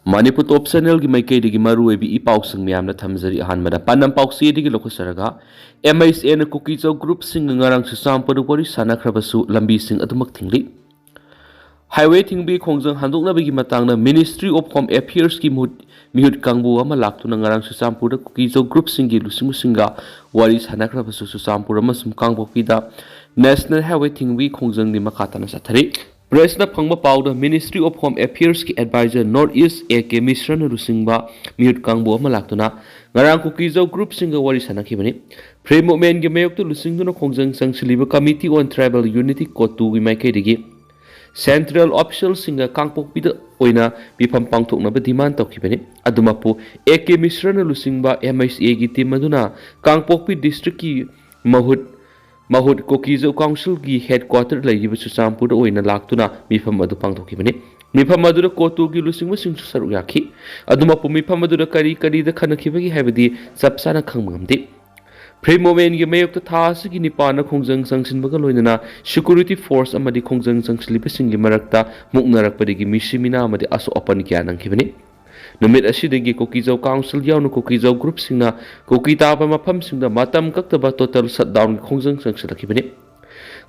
Manipur Top Channel की माइकैदगी मरुओइबी इपाउसिंग म्यामना थमजरी अहानबदा पानम पाउसीदगी लोखसरगा MISA na Kukizo Group sing ngarang susampadu wari sanakrabasu lambi sing adumak thingli Highway thingbi khongjang handokna bagi matangna Ministry of Home Affairs ki mihut kangbu ama laktuna ngarang susampura Kukizo Group singi lusimu singa wari sanakrabasu susampura masum kangbu pida National Highway thingbi khongjang ni makatana sathari Presna Pangma Powder Ministry of Home Affairs ki advisor Northeast AK Mishra Rusingba Mute Kangbo Malaktuna Ngarang Kukizo Group Singa Wari Sanakibani Primo Men Gamayok to Lusinguna Kongjang Sangsiliba Committee on Tribal Unity Kotu Wimakedigi Central Official Singa Kangpok Pida Oina Bipam Pangtok na Badiman Tokibani Adumapu AK Mishra Lusingba MISA gi team Maduna Kangpok Pi District ki Mahut Kukizo Council ki headquarter laiba Susampur oina laktuna mifam adu pangthokibani mifam adu kotu gi lusingma singsu saru yakhi aduma pu mifam adu kari da khanakhibagi haibadi sapsana khangmamdi Primomen gi mayok ta thas gi nipana khongjang sangsinbaga loinana security force amadi khongjang sangsliba singi marakta muknarakpadi gi misimina amadi aso open kya nangkhibani Numit asidagi Kukizo Council yaunu Kukizo Group singna Kukitaba mafam singda matam kaktaba total shutdown khongjang sangsilakibani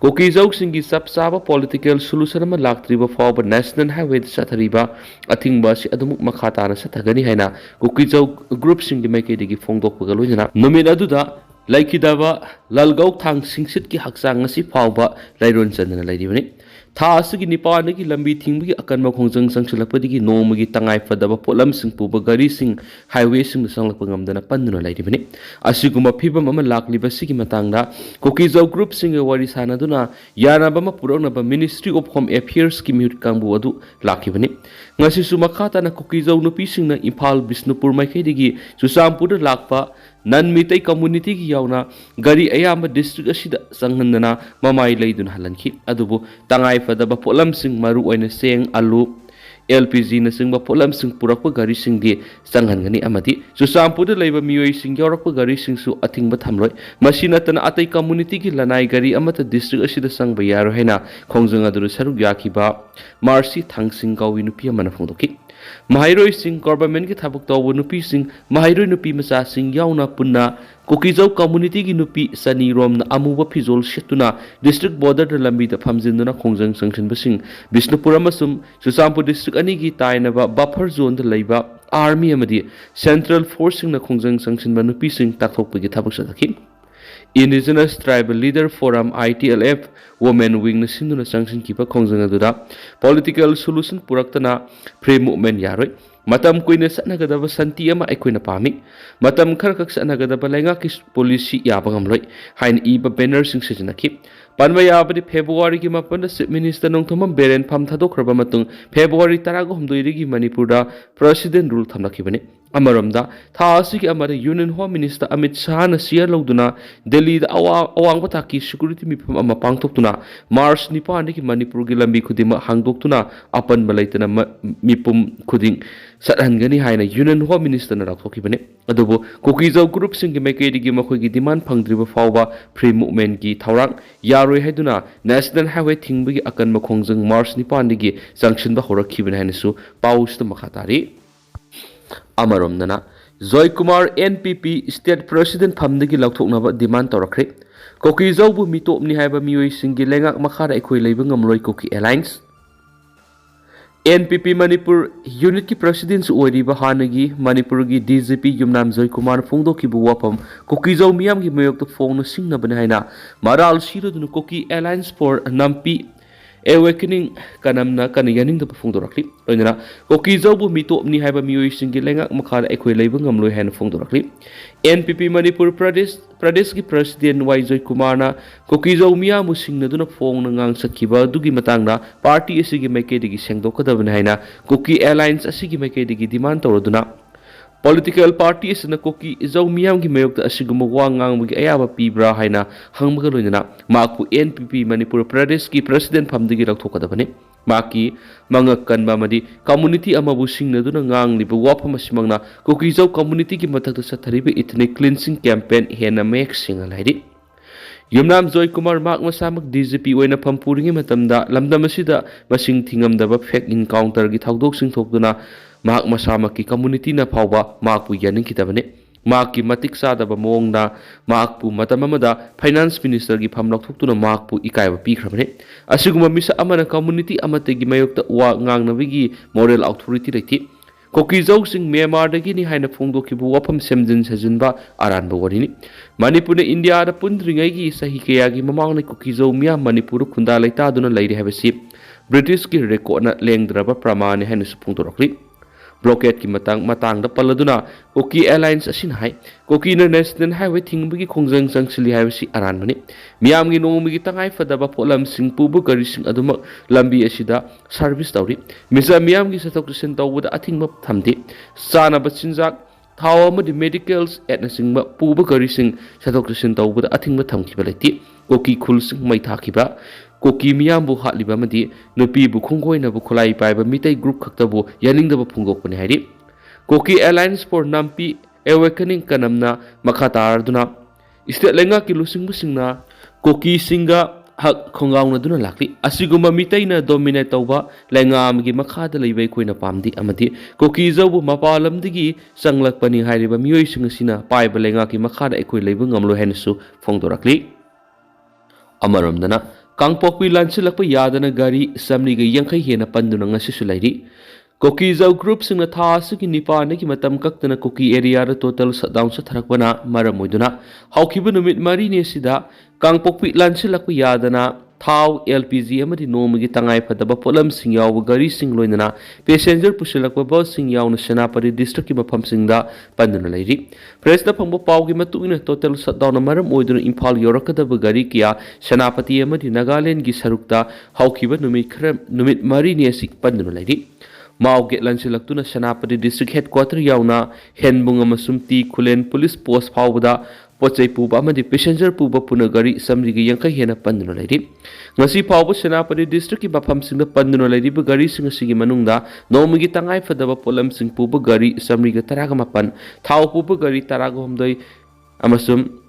Kukizo singi sapsaba political solution ama laktriba fawba National Highway sathariba athingba si adumuk makhatana sathagani haina Kukizo Group singi maikidigi phongdokpaga loinana numit aduda laikidaba lalgau thang singsit ki haksang ngasi fawba lairon chandana lairibani Thasigi Nipanagi Lambi Thingbi Akanma Khongjang Sangsilakpadigi Nomagi Tangai Fadaba Polam Sing Puba Gari Sing Highway Sing Sanglakpangamdana Panduna Laidibani Asiguma Pibam Ama Lakliba Sigi Matangda Kukizo Group Sing Wari Sanaduna Yanabama Puranaba Ministry of Home Affairs Ki Mute Kangbu Adu Lakibani Ngasisu Makata na Kukizo Nupi Sing na Impal Bisnupur Maikadigi Susampura Lakpa Nan Mitai community ki yauna gari ayamba district asida sanghandana mamai leidun halanki adubu tangai fadaba polam sing maru oina seng alu LPG na sing ba polam sing purakpa gari sing di sanghangani amati susampuda leiba mioi sing yorakpa gari sing su athingba thamloi masina tan atai community ki lanai gari amata district asida sang ba yaro haina khongjang aduru saru yakiba Marcy Thangsing gawi nupi amana phongdoki Mahairoi Singh government ki thabuk taw nupi sing Mahairoi nupi macha sing yauna punna Kukizo community ki nupi sani rom na amuba phizol shetuna district border da lambi da phamjinduna khongjang sangsin basing Bisnupur amasum Susampur district ani gi tainaba buffer zone da leiba army amadi central force na khongjang sangsin ba nupi sing takthokpa gi thabuk sadaki Indigenous Tribal Leader Forum ITLF Women Wing na sinduna sangsin kipa khongjang aduda political solution puraktana free movement yaroi matam koina sanagadaba santi ama aikoina pami matam kharkak sanagadaba lenga ki policy yabangamloi hain iba banner sing sejnaki panwa yabadi February ki mapanda Chief Minister nongthomam beren pham thadokraba matung February 13 rigi Manipur da president rule thamlakibani Amaramda Thasiki Amara Union Home Minister Amit Shah na siya lawduna Delhi da awang bataki security mipam ama pangtoktuna March Nipan ki Manipur gi lambi khudima hangdoktuna apan balaitana mipum khuding sathangani haina Union Home Minister na rakhokibane adubo Kukizo Group sing gi maikedi gi makhoi gi demand phangdriba fawba free movement gi thawrang yaroi haiduna National Highway thingbi akan makhongjang March Nipan gi sanction ba horakhibane haina su paus ta makhatari Amarom nana Joy Kumar NPP State President Phamdagi Lauthoknaba demand tawrakre Kukizo bu mitopni haiba mioi singi lengak makhara ekhoi leiba ngamloi Kuki Alliance NPP Manipur Unit ki President oiriba hanagi Manipur gi DGP Yumnam Joy Kumar phongdoki bu wapam Kukizo miyam gi mayok to phongna singna bane haina maral sirodunu Kuki Alliance for Nampi Awakening kanamna kanayaning da phongdorakli loinana Kukizo bu mitopni haiba mioi singi lengak makhara ekhoi leiba ngamloi han phongdorakli NPP Manipur Pradesh ki President Joy Kumar na Kukizo miya mu singna duna phongna ngang sakhiba dugi matangna party asigi maikedi gi sengdokadabane haina Kuki Alliance asigi maikedi gi demand tawraduna Political parties na Kuki Izo miyam gi mayokta asiguma wangang gi ayaba pibra haina hangmaga loinana maku NPP Manipur Pradesh ki President phamdigi rakhokadabane maki mangakkan mamadi community amabu singna duna ngang liba wapam asimangna Kukizo community ki mathakta sathariba ethnic cleansing campaign hena mek singa laidi Yumnam Joy Kumar mak masamak DGP oina phampuringi matamda lamdam asida masing thingamdaba fake encounter gi thawdok sing thokduna mahak masamaki community na phawba mahakpu yaningkidabane mahakki matik sadaba mawongda mahakpu matam amada finance minister gi pham laukthoktuna mahakpu ikaiba pikhrabane asiguma misa amana community amategi mayokta wa ngangnabigi moral authority leiti Kokizau sing Myanmar dagi ni haina phongdokibu wafam semjin sajinba aranba warini Manipur ne India da pundringai gi sahi kayagi mamang ne Kokizau mia Manipur khunda laita duna lairi habasi British ki record na lengdraba pramane haina supungtorokli blockade ki matang da paladuna Koki Airlines asin hai Koki National Highway thingbagi khongjang sangsili habasi aranbani miam gi nongmi gi tangai fadaba polam sing pubu gari sing aduma lambi asida service tawri misa miam gi satok sin tawda athingma thamdi sana bachinjak thaw amadi medicals at singba pubu gari sing satok sin tawda athingma thamkiba leti Koki khul sing mai thakiba Koki miyambu hatliba madi nupi bu khonggoina bu khulai paiba mitai group khaktabu yaningdaba phungokpani hairi Koki Alliance for Nampi Awakening kanamna makhatarduna state lenga kilusing busingna Koki singa hak khongaungna duna lakli asiguma mitai na dominate tawba lenga amgi makhada leibai koina pamdi amati Koki zawbu mapalamdigi sanglakpani hairiba miyoi singasina paiba lenga ki makhada ekoi leibu ngamlo hensu phongdorakli amaramdana Kangpokpi lansilakpa yadana gari samni ga yangkai hena panduna ngasisu lairi Koki Zau group singna tha asigi nipane ki matam kaktana Koki area ra total shutdown sa tharakbana maramoiduna haukiba numit mari ne sida Kangpokpi lansilakpa yadana Thau LPG amadi nomagi tangai phadaba polam sing yaw gari sing loinana passenger pusilakpa bus sing yaw na Senapati district ki mafam singda panduna lairi press da phangba paw gi matuina total shutdown maram oiduna Imphal yorakadaba gari kiya Senapati amadi Nagaland gi sarukta haukiba numit mari ne sik panduna lairi Mauge lansilaktuna Senapati district headquarter yauna henbung amasum ti Kulen police post phawda Pochai puba amadi passenger puba puna gari samrigi yangkai hena panduna lairi ngasi phawba Senapati district ki mafam singda panduna lairi ba gari sing asigi manungda nomigi tangai fadaba polam sing puba gari samriga taraga mapan thau puba gari taraga homdoi amasum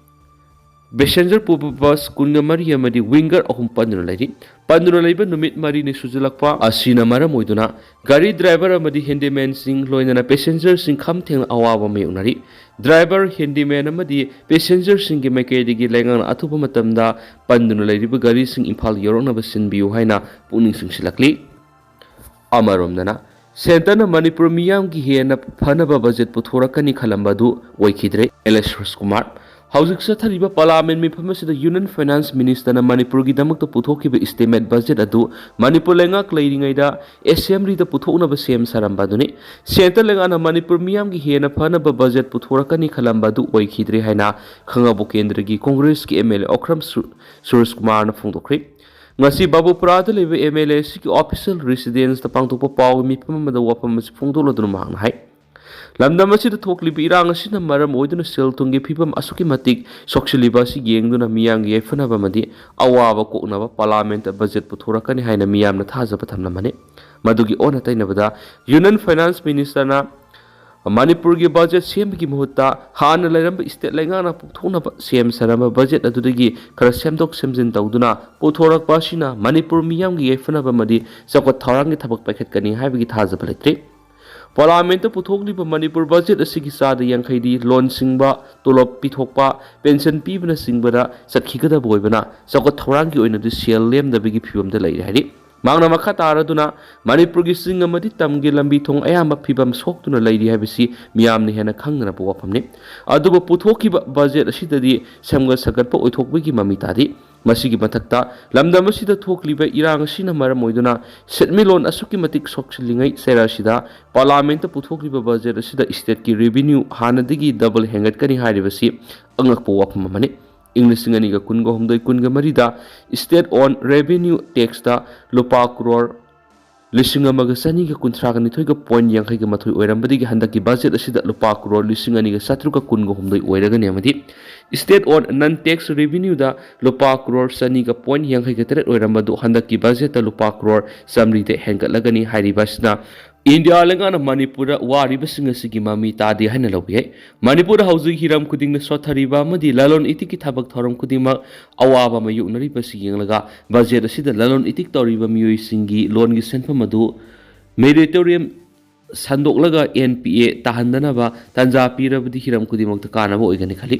passenger puba bus kunga mari amadi winger ahum panduna laiba numit mari ne sujulakpa asina maram oiduna gari driver amadi handyman sing loinana passenger sing kham theng awaba mayunari driver handyman amadi passenger sing gi makedigi lengang athupa matamda panduna laiba gari sing Imphal yorona basin biu haina puning sing silakli amaromdana Sentana Manipur miyam gi hena phanaba budget puthorakani khalambadu oikhidre Elashras Kumar Housing Sathariba Parliament Mifamasi the Union Finance Minister na Manipur gidamak to puthokiba estimate budget adu Manipur lenga klairingaida assembly da puthokna ba sem sarambaduni Center lenga na Manipur miyam gi hena phanaba budget puthorakani khalambadu oikhidre haina khangabu kendra gi Congress ki MLA Okram Suresh Kumar na phongdokri ngasi Babupura da lebe MLA si ki official residence da pangtokpa paw mifam da wapam si phongdoloduna mahang hai Lamdam asida thokliba irang asina maram oiduna sel tungi phibam asuki matik soksiliba si yengduna miyang ye fanaba madi awaba koknaba parliament budget puthorakani haina miyamna thajaba thamnamane madugi ona tainabada Union Finance Minister na Manipur gi budget semgi muhutta hana lairamba state lengana puthonaba sem sarama budget adudagi khara semdok semjin tawduna puthorakpa sina Manipur miyam gi ye fanaba madi sakot tharangi thabak pakhet kani haibagi thajaba letre Parliament puthokliba Manipur budget asigi sada yangkhaidi loan singba tolop pithokpa pension pibna singbada sakhigada boibana sakot thaurangi oina du sel lemdabigi phibamda lairi hari mangna makha taraduna Manipur gi sing amadi tamgi lambi thong ayamba phibam soktuna lairi habisi miyamni hena khangna bo wafamni aduba puthokiba budget asidadi samga sagatpa oithokbigi mamitadi masigi mathakta lamdam asida thokliba irang asina maram oiduna setmilon asuki matik sokchilingai sera sida parliament puthokliba budget asida state ki revenue hanadigi double hengat kani haribasi angakpo wafam mani English ngani ga kungo homdoi kunga marida state on revenue tax da lupa crore lising amaga sani ga kuntraga ni thoiga point yangai ga mathoi oirambadi gi handaki budget asida lupa crore lising ani ga satruka kungo homdoi oiraga ne amadi state on non tax revenue da lupa crore sani ga point yangai ga teret oirambadu handaki budget da lupa crore samri de hengatlagani haribasna India lengana Manipura wari basing asigi mami tadi haina lobi Manipur hausi hiram kuding na sothariba madi lalon itik ki thabak thoram kudima awaba mayu nari basi yenglaga budget asida lalon itik toriba miyoi singi loan gi senpa madu meritorium संदोक्लगा NPA ताहंदनबा तंजा पीरबदी हिरम खुदिमक्ता कानबा ओइगनि खली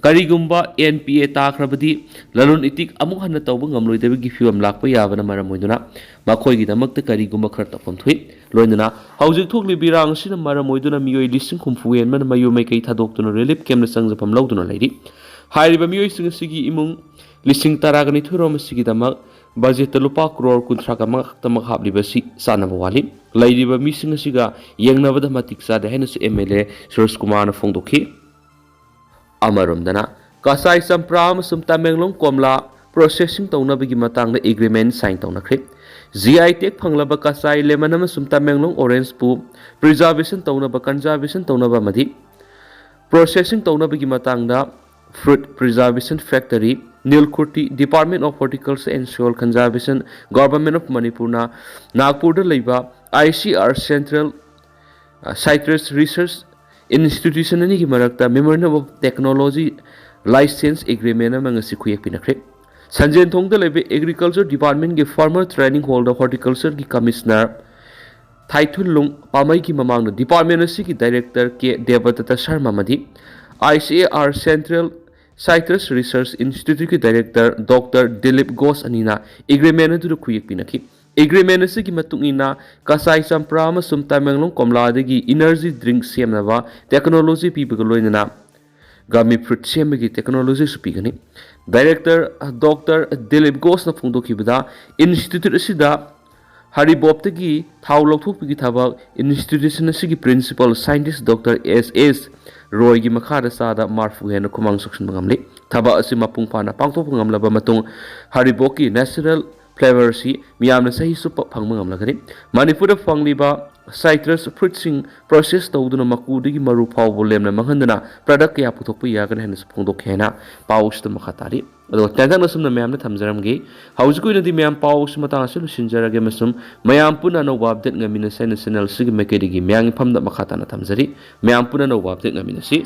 करिगुम्बा NPA ताख्रबदी ललोन इतिक अमुक हन्न तौब ngamloidabagi फिवम लाकपा याबना मरम ओइदुना मखोइगिदमक्ता करिगुम्बा खर तफम थुइ लोइनना हौजिक थोक्लि बिरांग सिना मरम ओइदुना मियोइ लिसिंग खुमफु हेनमन मयु मैकै थादोक्तुना रिलीफ कैम्प संगजफम लौदुना लैरि हाइरिबा मियोइ सिंगसिगी इमुंग लिसिंग तरागनि थुरोम सिगिदमक बजेट लुपा करोड़ कुंथ्राका मखतमक हाबलिबसी सानबा वाली लैरिबा मिसिंग सिगा येंगनबदा मतिक सादे हैनसु MLA सुरेश कुमार न फोंदोखि अमरोमदना कासाई संप्राम सुम तामेंगलोंग कोमला प्रोसेसिंग तौनबगी मतंगदा एग्रीमेंट साइन तौनख्रे GI टेक फंगलबा कासाई लेमनम सुम तामेंगलोंग ऑरेंज पु प्रिजर्वेशन तौनबा कंजर्वेशन तौनबा मदि प्रोसेसिंग तौनबगी मतंगदा fruit preservation factory Nilkuthi department of horticulture and सोil conservation government of Manipur Nagpur लेबा ICR central citrus research institution की मरक्ता memorandum of technology license agreement मंगसी खुयेक पिनख्रे संजेन थोंगदा लेबे एग्रीकल्चर डिपार्टमेंट के फार्मर ट्रेनिंग हॉल हॉर्टिकल्चर की कमिश्नर थाइथुलुंग पामई की ममांग डिपार्टमेंट की डायरेक्टर के देवदत्त शर्मा मदी ICAR central citrus research institute की डायरेक्टर डॉक्टर दिलीप घोष अनीना एग्रीमेंट खुयेक पिनखि एग्रीमेंट की मतुंगिना कासाई संप्रा अमसुम तामेंगलों कोमलादगी इनर्जी ड्रिंक सेमनबा टेक्नोलॉजी पीबगा लोइनना गामी फ्रूट सेमगी टेक्नोलॉजी सुपीगनी डायरेक्टर डॉक्टर दिलीप घोष न फोंदोखिबदा इंस्टीट्यूट असिदा हरिबोप्तगी थाव लौथोकपगी थबक इंस्टीट्यूशन असिगी principal scientist doctor SS Roy की मखादा सादा मार्फु हेन खुमांग सुक्सन बंगमले थबा असि मपुंग फाना पांगथोक बंगमलबा मतुंग हरिबोकी नेचुरल फ्लेवर सी मियामना सही सुप फंग बंगमलगनि मणिपुर फंगलिबा साइट्रस फ्रूटसिंग प्रोसेस तौदुना मकुदगी मरु फाव लेमना मंगहंदना प्रोडक्ट या पुथोकपु यागन हेन फोंदोक हेना पाउस त मखातारी अदो तंगन असुमना म्यामना थमजरमगे हौजकुइनदि म्याम पाउस मतांग सु सिनजरगे मसुम म्याम पुना नो अपडेट ngamiना सेनेशनल सिग मेकेडिगी म्यांग फमदा मखाताना थमजरी म्याम पुना नो अपडेट ngamiना सि